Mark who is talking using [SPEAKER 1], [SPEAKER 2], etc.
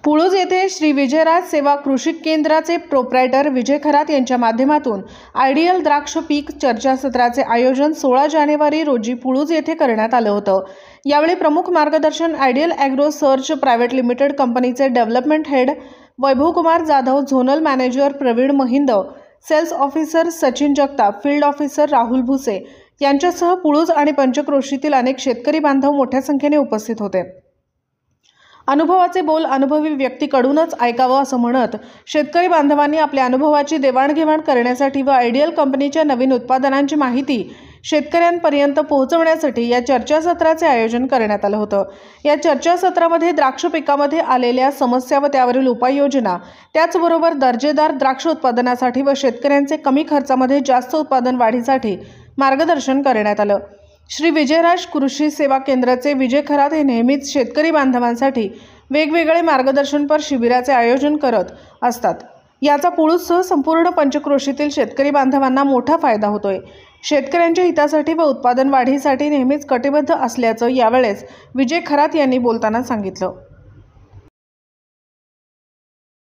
[SPEAKER 1] पुळूज येथे श्री विजयराज सेवा कृषी केंद्राचे प्रोप्रायटर विजय खरात यांच्या माध्यमातून आयडियल द्राक्ष पीक चर्चासत्राचे आयोजन 16 जानेवारी रोजी पुळूज येथे करण्यात आलं होतं। यावेळी प्रमुख मार्गदर्शन ideal agro search private limited कंपनीचे development head Vaibhav Kumar Jadhav, zonal manager Pravin Mahind, sales officer Sachin Jagtap, field officer Rahul Bhuse यांच्यासह पुळूज आणि पंचक्रोशीतील अनेक शेतकरी बांधव मोठ्या संख्येने उपस्थित होते। अनुभवाचे बोल अनुभवी व्यक्तीकडूनच ऐकावं असं म्हणत शेतकरी बांधवांनी आपल्या अनुभवाची देवाणघेवाण करण्यासाठी व आयडियल कंपनीच्या नवीन उत्पादनांची माहिती शेतकऱ्यांपर्यंत पोहोचवण्यासाठी या चर्चासत्राचे आयोजन करण्यात आलं होतं। या चर्चासत्रामध्ये द्राक्ष पिकामध्ये आलेल्या समस्या व त्यावरील उपाययोजना, त्याचबरोबर दर्जेदार द्राक्ष उत्पादनासाठी व शेतकऱ्यांचे कमी खर्चामध्ये जास्त उत्पादन वाढीसाठी मार्गदर्शन करण्यात आलं। श्री विजयराज कृषी सेवा केंद्राचे विजय खरात हे नेहमीच शेतकरी बांधवांसाठी वेगवेगळे मार्गदर्शनपर शिबिराचे आयोजन करत असतात। याचा पुळूजसह संपूर्ण पंचक्रोशीतील शेतकरी बांधवांना मोठा फायदा होतोय। शेतकऱ्यांच्या हितासाठी व उत्पादन वाढीसाठी नेहमीच कटिबद्ध असल्याचं यावेळेस विजय खरात यांनी बोलताना सांगितलं।